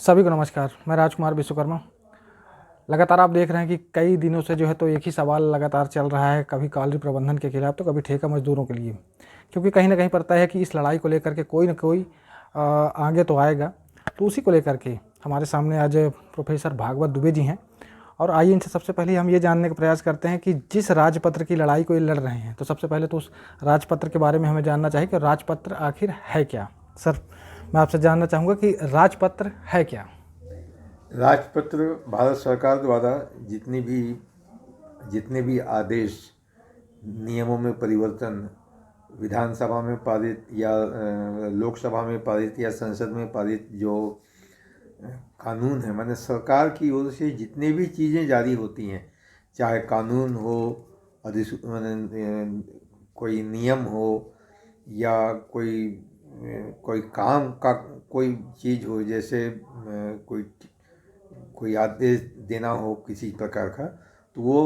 सभी को नमस्कार। मैं राजकुमार विश्वकर्मा। लगातार आप देख रहे हैं कि कई दिनों से जो है तो एक ही सवाल लगातार चल रहा है, कभी कॉलोनी प्रबंधन के खिलाफ तो कभी ठेका मजदूरों के लिए, क्योंकि कहीं ना कहीं पता है कि इस लड़ाई को लेकर के कोई ना कोई आगे तो आएगा। तो उसी को लेकर के हमारे सामने आज प्रोफेसर भागवत दुबे जी हैं, और आइए इनसे सबसे पहले हम ये जानने का प्रयास करते हैं कि जिस राजपत्र की लड़ाई को ये लड़ रहे हैं, तो सबसे पहले तो उस राजपत्र के बारे में हमें जानना चाहिए कि राजपत्र आखिर है क्या। सर, मैं आपसे जानना चाहूँगा कि राजपत्र है क्या। राजपत्र भारत सरकार द्वारा जितने भी आदेश, नियमों में परिवर्तन, विधानसभा में पारित या लोकसभा में पारित या संसद में पारित जो कानून है, माने सरकार की ओर से जितने भी चीज़ें जारी होती हैं, चाहे कानून हो, कोई नियम हो, या कोई काम का कोई चीज़ हो, जैसे कोई आदेश देना हो किसी प्रकार का, तो वो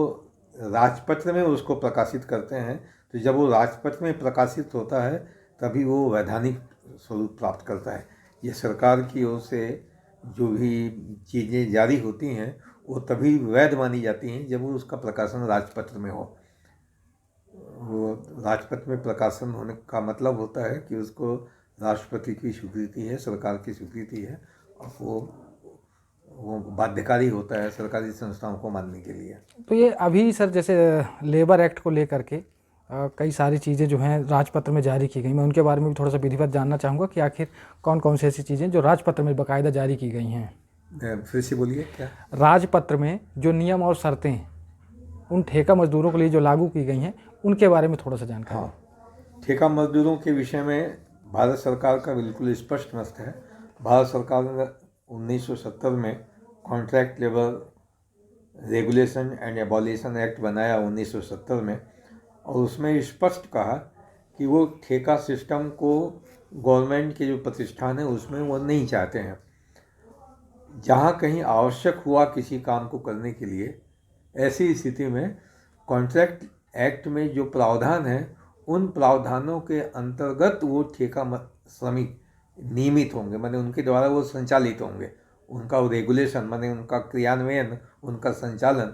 राजपत्र में उसको प्रकाशित करते हैं। तो जब वो राजपत्र में प्रकाशित होता है तभी वो वैधानिक स्वरूप प्राप्त करता है। ये सरकार की ओर से जो भी चीज़ें जारी होती हैं वो तभी वैध मानी जाती हैं जब वो उसका प्रकाशन राजपत्र में हो। वो राजपत्र में प्रकाशन होने का मतलब होता है कि उसको राष्ट्रपति की स्वीकृति है, सरकार की स्वीकृति है, और वो बाध्यकारी होता है सरकारी संस्थाओं को मानने के लिए। तो ये अभी सर जैसे लेबर एक्ट को लेकर के कई सारी चीज़ें जो हैं राजपत्र में जारी की गई, मैं उनके बारे में भी थोड़ा सा विधिवत जानना चाहूँगा कि आखिर कौन कौन सी ऐसी चीज़ें जो राजपत्र में बाकायदा जारी की गई हैं। फिर से बोलिए क्या? राजपत्र में जो नियम और शर्तें उन ठेका मजदूरों के लिए जो लागू की गई हैं उनके बारे में थोड़ा सा जानकारी। हाँ, ठेका मजदूरों के विषय में भारत सरकार का बिल्कुल स्पष्ट मत है। भारत सरकार ने 1970 में contract labour regulation and abolition act बनाया 1970 में, और उसमें स्पष्ट कहा कि वो ठेका सिस्टम को गवर्नमेंट के जो प्रतिष्ठान है उसमें वो नहीं चाहते हैं। जहाँ कहीं आवश्यक हुआ किसी काम को करने के लिए, ऐसी स्थिति में कॉन्ट्रैक्ट एक्ट में जो प्रावधान है उन प्रावधानों के अंतर्गत वो ठेका श्रमिक नियमित होंगे, माने उनके द्वारा वो संचालित होंगे। उनका वो रेगुलेशन, माने उनका क्रियान्वयन, उनका संचालन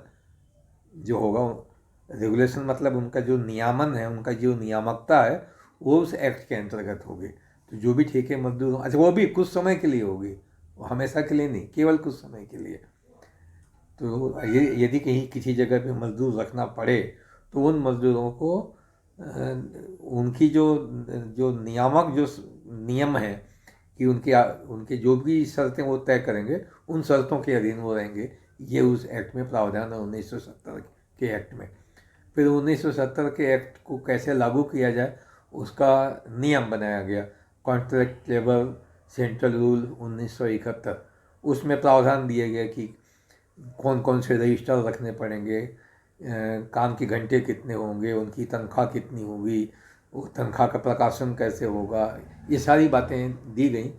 जो होगा, रेगुलेशन मतलब उनका जो नियामन है, उनका जो नियामकता है, वो उस एक्ट के अंतर्गत होगी। तो जो भी ठेके मजदूर, अच्छा, वो भी कुछ समय के लिए होगी, वो हमेशा के लिए नहीं, केवल कुछ समय के लिए। तो यदि कहीं किसी जगह पे मजदूर रखना पड़े तो उन मजदूरों को उनकी जो नियामक जो नियम है कि उनके जो भी शर्तें वो तय करेंगे उन शर्तों के अधीन वो रहेंगे। ये उस एक्ट में प्रावधान है 1970 के एक्ट में। फिर 1970 के एक्ट को कैसे लागू किया जाए उसका नियम बनाया गया, कॉन्ट्रैक्ट लेबर सेंट्रल रूल 1971। उसमें प्रावधान दिए गए कि कौन कौन से रजिस्टर रखने पड़ेंगे, काम के घंटे कितने होंगे, उनकी तनख्वाह कितनी होगी, वो तनख्वाह का प्रकाशन कैसे होगा। ये सारी बातें दी गई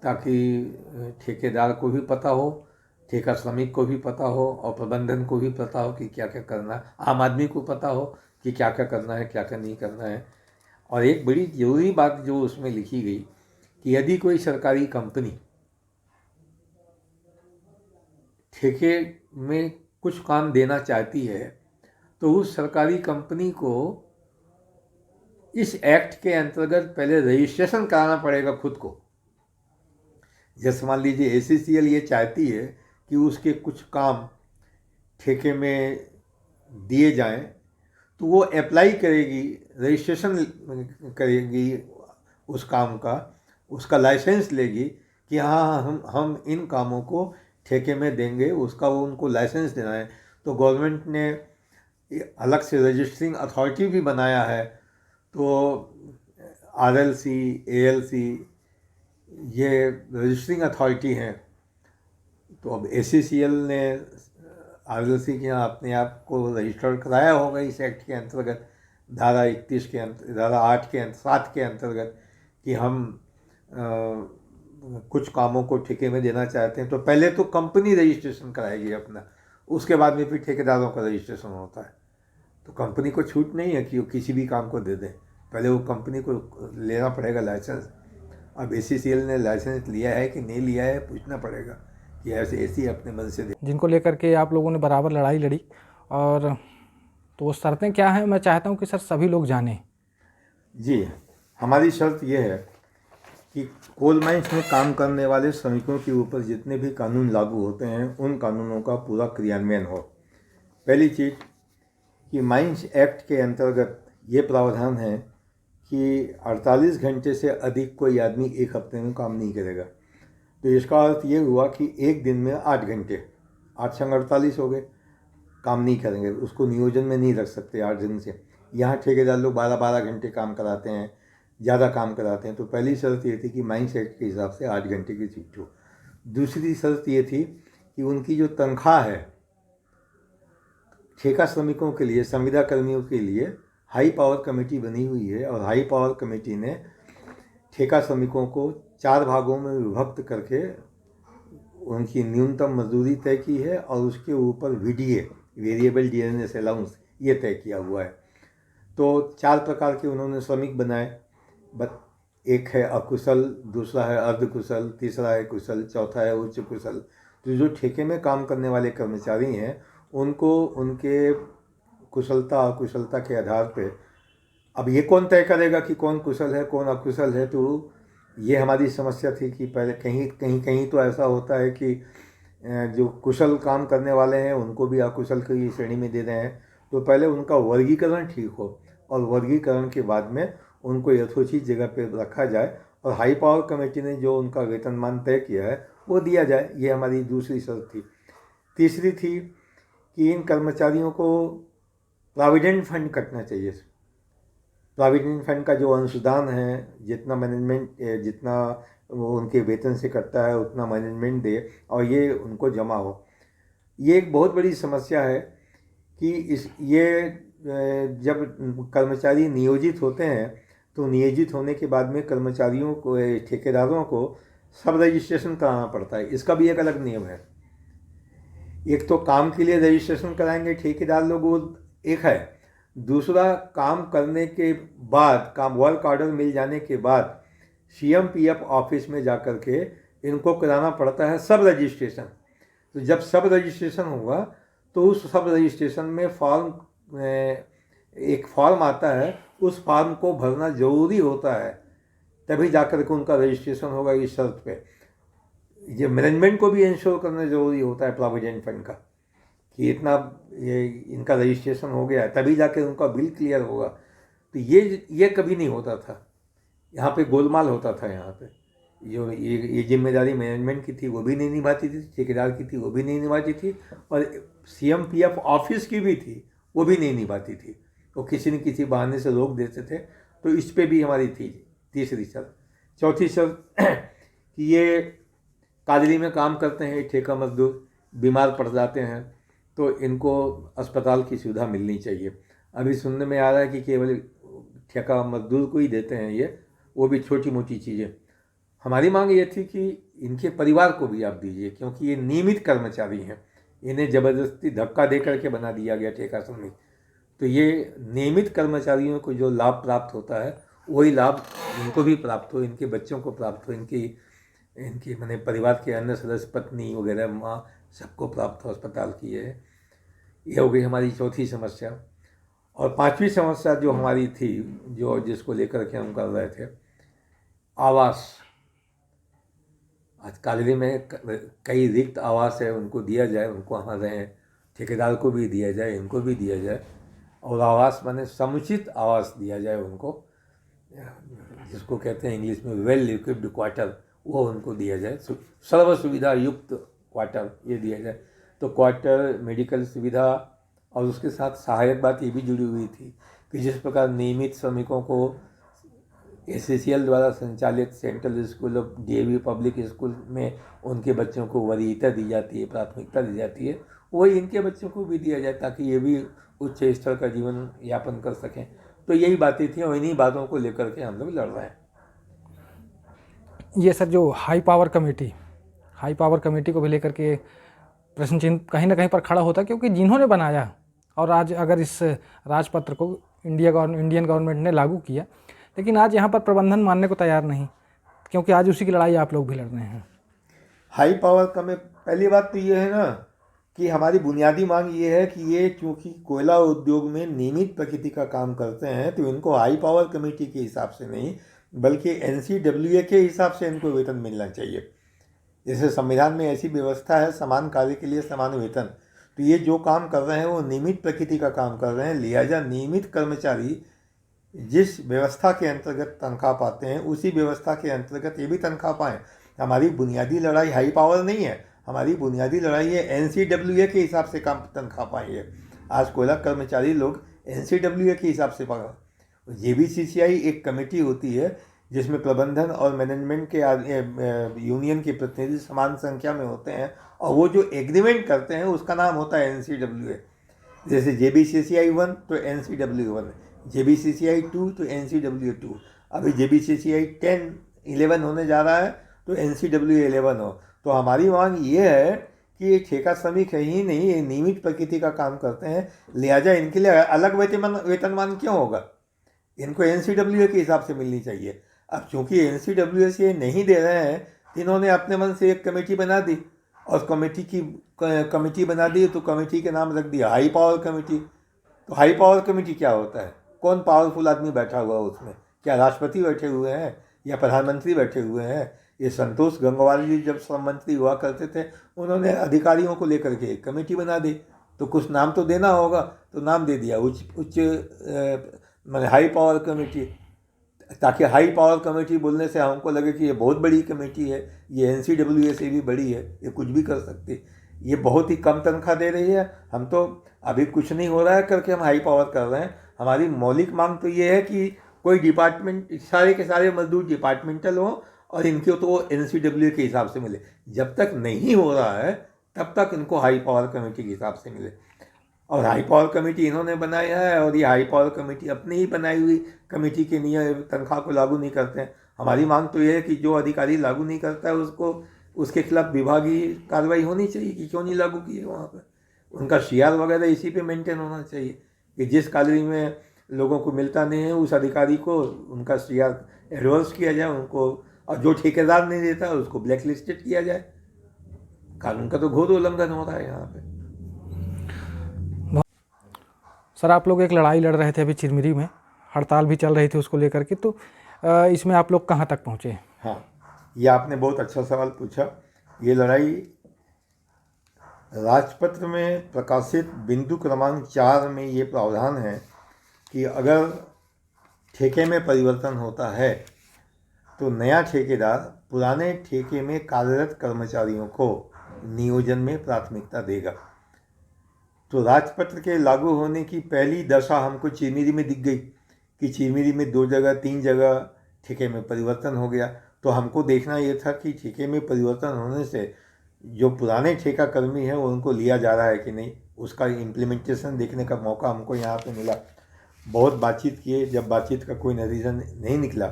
ताकि ठेकेदार को भी पता हो, ठेका श्रमिक को भी पता हो, और प्रबंधन को भी पता हो कि क्या क्या करना है, आम आदमी को पता हो कि क्या क्या करना है, क्या क्या नहीं करना है। और एक बड़ी ज़रूरी बात जो उसमें लिखी गई कि यदि कोई सरकारी कंपनी ठेके में कुछ काम देना चाहती है तो उस सरकारी कंपनी को इस एक्ट के अंतर्गत पहले रजिस्ट्रेशन कराना पड़ेगा खुद को। जैसे मान लीजिए ACCL ये चाहती है कि उसके कुछ काम ठेके में दिए जाएं, तो वो अप्लाई करेगी, रजिस्ट्रेशन करेगी उस काम का, उसका लाइसेंस लेगी कि हाँ हम इन कामों को ठेके में देंगे, उसका वो उनको लाइसेंस देना है। तो गवर्नमेंट ने अलग से रजिस्टरिंग अथॉरिटी भी बनाया है। तो RLC, ALC ये रजिस्टरिंग अथॉरिटी हैं। तो अब ACCL ने RLC के यहाँ अपने आप को रजिस्टर कराया होगा इस एक्ट के अंतर्गत, धारा 31 के धारा 8 के 7 के अंतर्गत, कि हम कुछ कामों को ठेके में देना चाहते हैं। तो पहले तो कंपनी रजिस्ट्रेशन कराएगी अपना, उसके बाद में फिर ठेकेदारों का रजिस्ट्रेशन होता है। तो कंपनी को छूट नहीं है कि वो किसी भी काम को दे दें, पहले वो कंपनी को लेना पड़ेगा लाइसेंस। अब ACCL ने लाइसेंस लिया है कि नहीं लिया है पूछना पड़ेगा कि ऐसे ऐसी अपने मन से जिनको लेकर के आप लोगों ने बराबर लड़ाई लड़ी, और तो वो शर्तें क्या हैं, मैं चाहता हूँ कि सर सभी लोग जानें। जी, हमारी शर्त यह है कि कोल माइंस में काम करने वाले श्रमिकों के ऊपर जितने भी कानून लागू होते हैं उन कानूनों का पूरा क्रियान्वयन हो। पहली चीज़ कि माइंस एक्ट के अंतर्गत ये प्रावधान है कि 48 घंटे से अधिक कोई आदमी एक हफ्ते में काम नहीं करेगा। तो इसका अर्थ ये हुआ कि एक दिन में 8 घंटे, 8 संग 48 हो गए, काम नहीं करेंगे, उसको नियोजन में नहीं रख सकते 8 दिन से। यहाँ ठेकेदार लोग 12-12 घंटे काम कराते हैं, ज़्यादा काम कराते हैं। तो पहली शर्त ये थी कि माइंस एक्ट के हिसाब से 8 घंटे की शिफ्ट हो। दूसरी शर्त ये थी कि उनकी जो तनख्वाह है, ठेका श्रमिकों के लिए, संविदा कर्मियों के लिए हाई पावर कमेटी बनी हुई है, और हाई पावर कमेटी ने ठेका श्रमिकों को 4 भागों में विभक्त करके उनकी न्यूनतम मजदूरी तय की है, और उसके ऊपर VDA, वेरिएबल डियरनेस अलाउंस, ये तय किया हुआ है। तो 4 प्रकार के उन्होंने श्रमिक बनाए। एक है अकुशल, दूसरा है अर्धकुशल, तीसरा है कुशल, चौथा है उच्च कुशल। तो जो ठेके में काम करने वाले कर्मचारी हैं उनको उनके कुशलता अकुशलता के आधार पे, अब ये कौन तय करेगा कि कौन कुशल है कौन अकुशल है। तो ये हमारी समस्या थी कि पहले कहीं तो ऐसा होता है कि जो कुशल काम करने वाले हैं उनको भी अकुशल की श्रेणी में दे रहे हैं। तो पहले उनका वर्गीकरण ठीक हो, और वर्गीकरण के बाद में उनको यथोचित जगह पे रखा जाए, और हाई पावर कमेटी ने जो उनका वेतनमान तय किया है वो दिया जाए। ये हमारी दूसरी शर्त थी। तीसरी थी कि इन कर्मचारियों को प्रोविडेंट फंड कटना चाहिए। प्रोविडेंट फंड का जो अंशदान है, जितना मैनेजमेंट, जितना वो उनके वेतन से कटता है उतना मैनेजमेंट दे, और ये उनको जमा हो। ये एक बहुत बड़ी समस्या है कि जब कर्मचारी नियोजित होते हैं तो नियोजित होने के बाद में कर्मचारियों को, ठेकेदारों को सब रजिस्ट्रेशन कराना पड़ता है। इसका भी एक अलग नियम है। एक तो काम के लिए रजिस्ट्रेशन कराएंगे ठेकेदार लोग, वो एक है। दूसरा, काम करने के बाद, काम वर्क ऑर्डर मिल जाने के बाद CMPF ऑफिस में जाकर के इनको कराना पड़ता है सब रजिस्ट्रेशन। तो जब सब रजिस्ट्रेशन होगा तो उस सब रजिस्ट्रेशन में एक फॉर्म आता है, उस फॉर्म को भरना ज़रूरी होता है, तभी जाकर के उनका रजिस्ट्रेशन होगा। इस शर्त पे ये मैनेजमेंट को भी इंश्योर करना ज़रूरी होता है प्रोविडेंट फंड का, कि इतना ये इनका रजिस्ट्रेशन हो गया है, तभी जाके उनका बिल क्लियर होगा। तो ये कभी नहीं होता था। यहाँ पे गोलमाल होता था। यहाँ पे जो ये जिम्मेदारी मैनेजमेंट की थी वो भी नहीं निभाती थी, ठेकेदार की थी वो भी नहीं निभाती थी, और CMPF ऑफिस की भी थी वो भी नहीं निभाती थी। तो किसी न किसी बहाने से रोक देते थे। तो इस पे भी हमारी थी तीसरी शर्त। चौथी शर्त कि ये काजली में काम करते हैं ठेका मजदूर, बीमार पड़ जाते हैं तो इनको अस्पताल की सुविधा मिलनी चाहिए। अभी सुनने में आ रहा है कि केवल ठेका मजदूर को ही देते हैं ये, वो भी छोटी मोटी चीज़ें। हमारी मांग ये थी कि इनके परिवार को भी आप दीजिए, क्योंकि ये नियमित कर्मचारी हैं, इन्हें ज़बरदस्ती धक्का दे करके बना दिया गया ठेका श्रमिक। तो ये नियमित कर्मचारियों को जो लाभ प्राप्त होता है वही लाभ इनको भी प्राप्त हो, इनके बच्चों को प्राप्त हो, इनकी मैंने परिवार के अन्य सदस्य, पत्नी वगैरह, माँ, सबको प्राप्त हो अस्पताल की। ये हो गई हमारी चौथी समस्या। और पांचवी समस्या जो हमारी थी, जिसको लेकर के हम कर रहे थे, आवास। आज कालवे में कई रिक्त आवास है, उनको दिया जाए, उनको हमारे ठेकेदार को भी दिया जाए, इनको भी दिया जाए, और आवास माने समुचित आवास दिया जाए उनको, जिसको कहते हैं इंग्लिश में वेल इक्विप्ड क्वार्टर, वो उनको दिया जाए। सर्व सुविधा युक्त क्वार्टर ये दिया जाए। तो क्वार्टर, मेडिकल सुविधा, और उसके साथ सहायक बात ये भी जुड़ी हुई थी कि जिस प्रकार नियमित श्रमिकों को SCCL द्वारा संचालित central school of DAV public school में उनके बच्चों को वरीयता दी जाती है, प्राथमिकता दी जाती है, वही इनके बच्चों को भी दिया जाए ताकि ये भी उच्च स्तर का जीवन यापन कर सकें। तो यही बातें थी, और इन्हीं बातों को लेकर के हम लोग लड़ रहे हैं। ये सर जो हाई पावर कमेटी को भी लेकर के प्रश्न चिन्ह कहीं ना कहीं पर खड़ा होता है, क्योंकि जिन्होंने बनाया, और आज अगर इस राजपत्र को इंडियन गवर्नमेंट ने लागू किया, लेकिन आज यहाँ पर प्रबंधन मानने को तैयार नहीं, क्योंकि आज उसी की लड़ाई आप लोग भी लड़ रहे हैं। हाई पावर पहली बात तो ये है ना कि हमारी बुनियादी मांग ये है कि ये चूँकि कोयला उद्योग में नियमित प्रकृति का काम करते हैं तो इनको हाई पावर कमेटी के हिसाब से नहीं बल्कि NCWA के हिसाब से इनको वेतन मिलना चाहिए। जैसे संविधान में ऐसी व्यवस्था है समान कार्य के लिए समान वेतन, तो ये जो काम कर रहे हैं वो नियमित प्रकृति का काम कर रहे हैं, लिहाजा नियमित कर्मचारी जिस व्यवस्था के अंतर्गत तनख्वाह पाते हैं उसी व्यवस्था के अंतर्गत ये भी तनख्वाह पाएँ। हमारी बुनियादी लड़ाई हाई पावर नहीं है, हमारी बुनियादी लड़ाई है NCWA के हिसाब से काम तनख्वाह पाएंगे। आज कोयला कर्मचारी लोग NCWA के हिसाब से पा JBCCI एक कमेटी होती है जिसमें प्रबंधन और मैनेजमेंट के यूनियन के प्रतिनिधि समान संख्या में होते हैं और वो जो एग्रीमेंट करते हैं उसका नाम होता है NCWA। जैसे JBCCI 1 तो NCWA 1, JBCCI 2 तो NCWA 2, अभी JBCCI 10 11 होने जा रहा है तो NCWA 11 हो। तो हमारी मांग ये है कि ये ठेका श्रमिक है ही नहीं, ये नियमित प्रकृति का काम करते हैं, लिहाजा इनके लिए अलग वेतनमान क्यों होगा, इनको NCWA के हिसाब से मिलनी चाहिए। अब चूंकि NCWA से नहीं दे रहे हैं तो इन्होंने अपने मन से एक कमेटी बना दी और कमेटी बना दी तो कमेटी के नाम रख दिया हाई पावर कमेटी। तो हाई पावर कमेटी क्या होता है, कौन पावरफुल आदमी बैठा हुआ है उसमें, क्या राष्ट्रपति बैठे हुए हैं या प्रधानमंत्री बैठे हुए हैं। ये संतोष गंगवार जी जब श्रम मंत्री हुआ करते थे उन्होंने अधिकारियों को लेकर के एक कमेटी बना दी, तो कुछ नाम तो देना होगा, तो नाम दे दिया उच्च मैंने हाई पावर कमेटी, ताकि हाई पावर कमेटी बोलने से हमको लगे कि ये बहुत बड़ी कमेटी है, ये NCWA से भी बड़ी है, ये कुछ भी कर सकती, ये बहुत ही कम तनख्वाह दे रही है, हम तो अभी कुछ नहीं हो रहा है करके हम हाई पावर कर रहे हैं। हमारी मौलिक मांग तो ये है कि कोई डिपार्टमेंट, सारे के सारे मजदूर डिपार्टमेंटल हो और इनको तो NCWA के हिसाब से मिले। जब तक नहीं हो रहा है तब तक इनको हाई पावर कमेटी के हिसाब से मिले। और हाई पावर कमेटी इन्होंने बनाया है और ये हाई पावर कमेटी अपनी ही बनाई हुई कमेटी के नियम तनख्वाह को लागू नहीं करते हैं। हमारी मांग तो ये है कि जो अधिकारी लागू नहीं करता है उसके खिलाफ विभागीय कार्रवाई होनी चाहिए कि क्यों नहीं लागू किए वहाँ पर। उनका CR वगैरह इसी पे मेंटेन होना चाहिए कि जिस कॉलोनी में लोगों को मिलता नहीं है उस अधिकारी को उनका CR एडवांस किया जाए उनको, और जो ठेकेदार नहीं देता उसको ब्लैक लिस्टेड किया जाए। कानून का तो घोर उल्लंघन हो रहा है यहाँ पे। सर आप लोग एक लड़ाई लड़ रहे थे अभी चिरमिरी में, हड़ताल भी चल रही थी उसको लेकर के, तो इसमें आप लोग कहाँ तक पहुँचे? हाँ, ये आपने बहुत अच्छा सवाल पूछा। ये लड़ाई राजपत्र में प्रकाशित बिंदु क्रमांक 4 में ये प्रावधान है कि अगर ठेके में परिवर्तन होता है तो नया ठेकेदार पुराने ठेके में कार्यरत कर्मचारियों को नियोजन में प्राथमिकता देगा। तो राजपत्र के लागू होने की पहली दशा हमको चिरमिरी में दिख गई कि चिरमिरी में 2 जगह 3 जगह ठेके में परिवर्तन हो गया। तो हमको देखना ये था कि ठेके में परिवर्तन होने से जो पुराने ठेका कर्मी हैं वो उनको लिया जा रहा है कि नहीं, उसका इम्प्लीमेंटेशन देखने का मौका हमको यहाँ पे मिला। बहुत बातचीत किए, जब बातचीत का कोई नतीजा नहीं निकला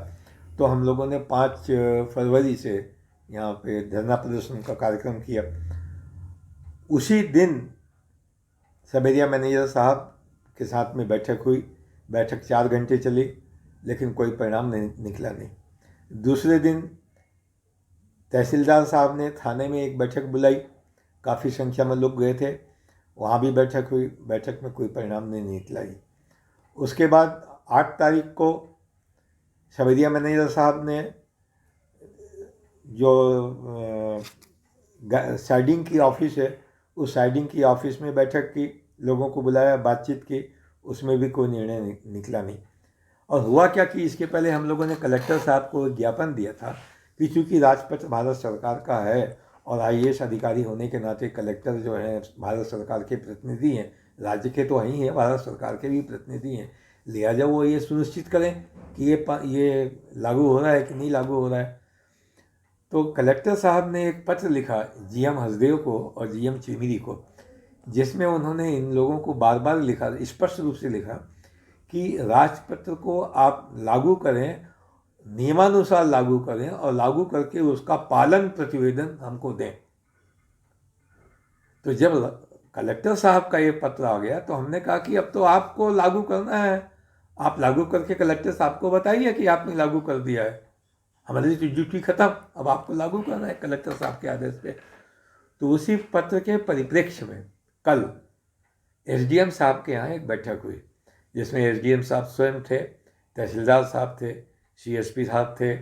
तो हम लोगों ने 5 फरवरी से यहाँ पे धरना प्रदर्शन का कार्यक्रम किया। उसी दिन सब एरिया मैनेजर साहब के साथ में बैठक हुई। बैठक 4 घंटे चली लेकिन कोई परिणाम नहीं निकला नहीं। दूसरे दिन तहसीलदार साहब ने थाने में एक बैठक बुलाई, काफ़ी संख्या में लोग गए थे, वहाँ भी बैठक हुई, बैठक में कोई परिणाम नहीं निकला। उसके बाद 8 तारीख को सब एरिया मैनेजर साहब ने जो साइडिंग की ऑफिस है उस साइडिंग की ऑफिस में बैठक की, लोगों को बुलाया, बातचीत की, उसमें भी कोई निर्णय निकला नहीं। और हुआ क्या कि इसके पहले हम लोगों ने कलेक्टर साहब को ज्ञापन दिया था कि चूँकि राजपत्र भारत सरकार का है और IAS अधिकारी होने के नाते कलेक्टर जो है भारत सरकार के प्रतिनिधि हैं, राज्य के तो ही हैं, भारत सरकार के भी प्रतिनिधि हैं, लिहाजा वो ये सुनिश्चित करें कि ये लागू हो रहा है कि नहीं लागू हो रहा है। तो कलेक्टर साहब ने एक पत्र लिखा GM हसदेव को और GM चिरमिरी को, जिसमें उन्होंने इन लोगों को बार बार लिखा, स्पष्ट रूप से लिखा कि राजपत्र को आप लागू करें, नियमानुसार लागू करें और लागू करके उसका पालन प्रतिवेदन हमको दें। तो जब कलेक्टर साहब का ये पत्र आ गया तो हमने कहा कि अब तो आपको लागू करना है, आप लागू करके कलेक्टर साहब को बताइए कि आपने लागू कर दिया है, हमारी ड्यूटी खत्म, अब आपको लागू करना है कलेक्टर साहब के आदेश पे। तो उसी पत्र के परिप्रेक्ष्य में कल एसडीएम साहब के यहाँ एक बैठक हुई, जिसमें एसडीएम साहब स्वयं थे, तहसीलदार साहब थे, सीएसपी साहब थे,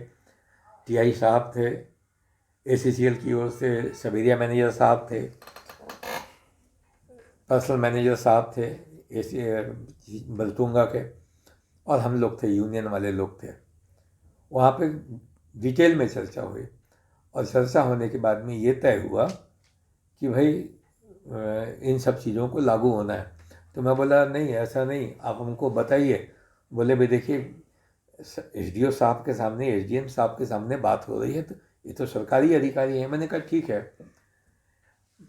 टीआई साहब थे, एसीसीएल की ओर से सब एरिया मैनेजर साहब थे, पर्सनल मैनेजर साहब थे बलतुंगा के, और हम लोग थे, यूनियन वाले लोग थे। वहाँ पे डिटेल में चर्चा हुई और चर्चा होने के बाद में ये तय हुआ कि भाई इन सब चीज़ों को लागू होना है। तो मैं बोला नहीं, ऐसा नहीं, आप हमको बताइए। बोले भाई देखिए, एसडीओ साहब के सामने, एसडीएम साहब के सामने बात हो रही है, तो ये तो सरकारी अधिकारी है। मैंने कहा ठीक है।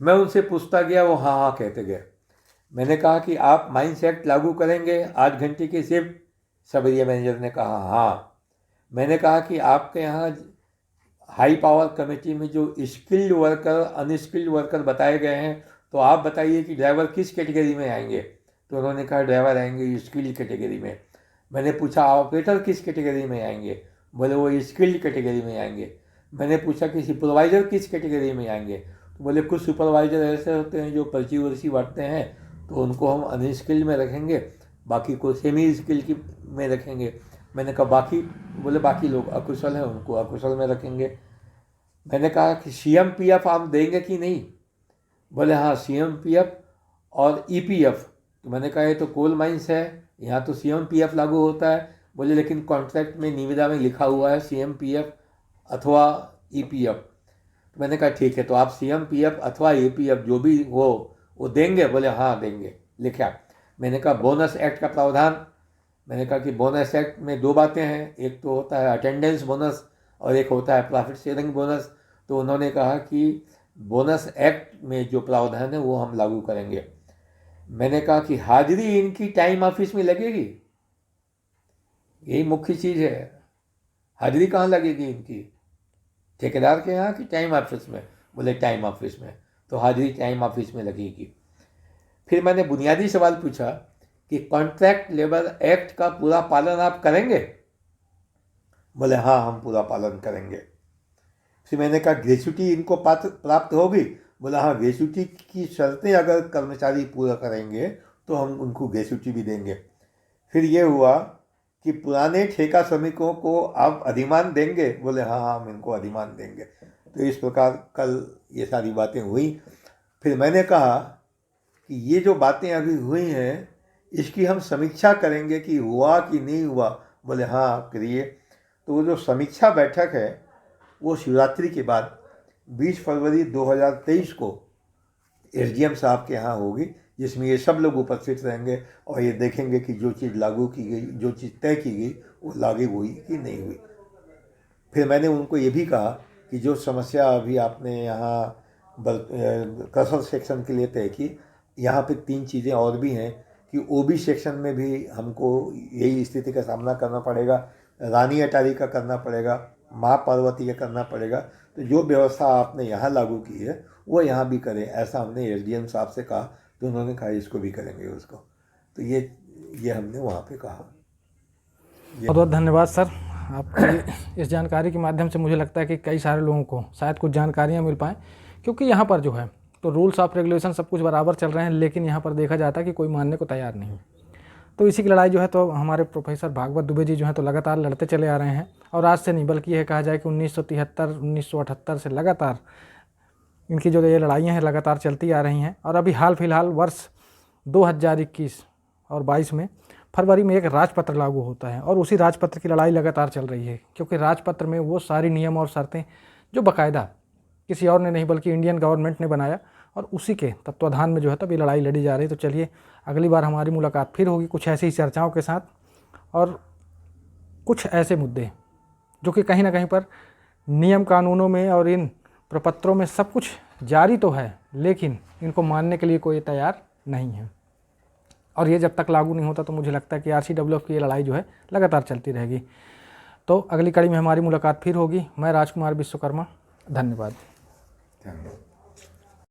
मैं उनसे पूछता गया, वो हाँ हाँ कहते गए। मैंने कहा कि आप माइंस एक्ट लागू करेंगे 8 घंटे की शिफ्ट? सब एरिया मैनेजर ने कहा हाँ। मैंने कहा कि आपके यहाँ हाई पावर कमेटी में जो स्किल्ड वर्कर, अनस्किल्ड वर्कर बताए गए हैं, तो आप बताइए कि ड्राइवर किस कैटेगरी में आएंगे? तो उन्होंने कहा ड्राइवर आएंगे स्किल्ड कैटेगरी में। मैंने पूछा ऑपरेटर किस कैटेगरी में आएंगे? बोले वो स्किल्ड कैटेगरी में आएंगे। मैंने पूछा कि सुपरवाइज़र किस कैटेगरी में आएंगे? तो बोले कुछ सुपरवाइज़र ऐसे होते हैं जो पर्ची वर्ची बांटते हैं, तो उनको हम अनस्किल्ड में रखेंगे, बाकी को सेमी स्किल्ड में रखेंगे। मैंने कहा बाकी? बोले बाकी लोग अकुशल हैं, उनको अकुशल में रखेंगे। मैंने कहा कि सीएमपीएफ आप देंगे कि नहीं? बोले हाँ, सीएमपीएफ और ईपीएफ। तो मैंने कहा ये तो कोल माइंस है, यहाँ तो सीएमपीएफ लागू होता है। बोले लेकिन कॉन्ट्रैक्ट में, निविदा में लिखा हुआ है सीएमपीएफ अथवा ईपीएफ। तो मैंने कहा ठीक है, तो आप सीएमपीएफ अथवा ईपीएफ जो भी हो वो देंगे? बोले हाँ देंगे। लिखा। मैंने कहा बोनस एक्ट का प्रावधान? मैंने कहा कि बोनस एक्ट में 2 बातें हैं, एक तो होता है अटेंडेंस बोनस और एक होता है प्रॉफिट शेयरिंग बोनस। तो उन्होंने कहा कि बोनस एक्ट में जो प्रावधान है वो हम लागू करेंगे। मैंने कहा कि हाजिरी इनकी टाइम ऑफिस में लगेगी, यही मुख्य चीज़ है। हाजिरी कहाँ लगेगी इनकी? ठेकेदार के यहाँ कि टाइम ऑफिस में? बोले टाइम ऑफिस में। तो हाजिरी टाइम ऑफिस में लगेगी। फिर मैंने बुनियादी सवाल पूछा कि कॉन्ट्रैक्ट लेबर एक्ट का पूरा पालन आप करेंगे? बोले हाँ हम पूरा पालन करेंगे। फिर मैंने कहा ग्रेच्युटी इनको प्राप्त होगी? बोला हाँ, ग्रेच्युटी की शर्तें अगर कर्मचारी पूरा करेंगे तो हम उनको ग्रेच्युटी भी देंगे। फिर ये हुआ कि पुराने ठेका श्रमिकों को आप अधिमान देंगे? बोले हाँ हाँ हम इनको अधिमान देंगे। तो इस प्रकार कल ये सारी बातें हुई। फिर मैंने कहा कि ये जो बातें अभी हुई हैं इसकी हम समीक्षा करेंगे कि हुआ कि नहीं हुआ। बोले हाँ करिए। तो वो जो समीक्षा बैठक है वो शिवरात्रि के बाद 20 फरवरी 2023 को एसडीएम साहब के यहाँ होगी, जिसमें ये सब लोग उपस्थित रहेंगे और ये देखेंगे कि जो चीज़ लागू की गई, जो चीज़ तय की गई वो लागू हुई कि नहीं हुई। फिर मैंने उनको ये भी कहा कि जो समस्या अभी आपने यहाँ कसर सेक्शन के लिए तय की, यहाँ पे 3 चीज़ें और भी हैं कि ओबी सेक्शन में भी हमको यही स्थिति का सामना करना पड़ेगा, रानी अटारी का करना पड़ेगा, माँ पार्वती का करना पड़ेगा। तो जो व्यवस्था आपने यहाँ लागू की है वो यहाँ भी करें, ऐसा हमने एसडीएम साहब से कहा। तो उन्होंने कहा इसको भी करेंगे उसको। तो ये हमने वहाँ पे कहा। बहुत बहुत धन्यवाद सर, आपकी इस जानकारी के माध्यम से मुझे लगता है कि कई सारे लोगों को शायद कुछ जानकारियाँ मिल पाएँ, क्योंकि यहाँ पर जो है तो रूल्स ऑफ रेगुलेशन सब कुछ बराबर चल रहे हैं, लेकिन यहाँ पर देखा जाता है कि कोई मानने को तैयार नहीं। तो इसी की लड़ाई जो है तो हमारे प्रोफेसर भागवत दुबे जी जो है तो लगातार लड़ते चले आ रहे हैं, और आज से नहीं बल्कि यह कहा जाए कि 1973 1978 से लगातार इनकी जो ये लड़ाइयाँ हैं लगातार चलती आ रही हैं। और अभी हाल फिलहाल वर्ष 2021 और 22 में फरवरी में एक राजपत्र लागू होता है, और उसी राजपत्र की लड़ाई लगातार चल रही है, क्योंकि राजपत्र में वो सारी नियम और शर्तें जो बाकायदा किसी और ने नहीं बल्कि इंडियन गवर्नमेंट ने बनाया, और उसी के तत्वाधान में जो है तब ये लड़ाई लड़ी जा रही है। तो चलिए अगली बार हमारी मुलाकात फिर होगी कुछ ऐसी चर्चाओं के साथ, और कुछ ऐसे मुद्दे जो कि कहीं ना कहीं पर नियम कानूनों में और इन प्रपत्रों में सब कुछ जारी तो है, लेकिन इनको मानने के लिए कोई तैयार नहीं है। और ये जब तक लागू नहीं होता तो मुझे लगता है कि RCWF की ये लड़ाई जो है लगातार चलती रहेगी। तो अगली कड़ी में हमारी मुलाकात फिर होगी। मैं राजकुमार विश्वकर्मा, धन्यवाद।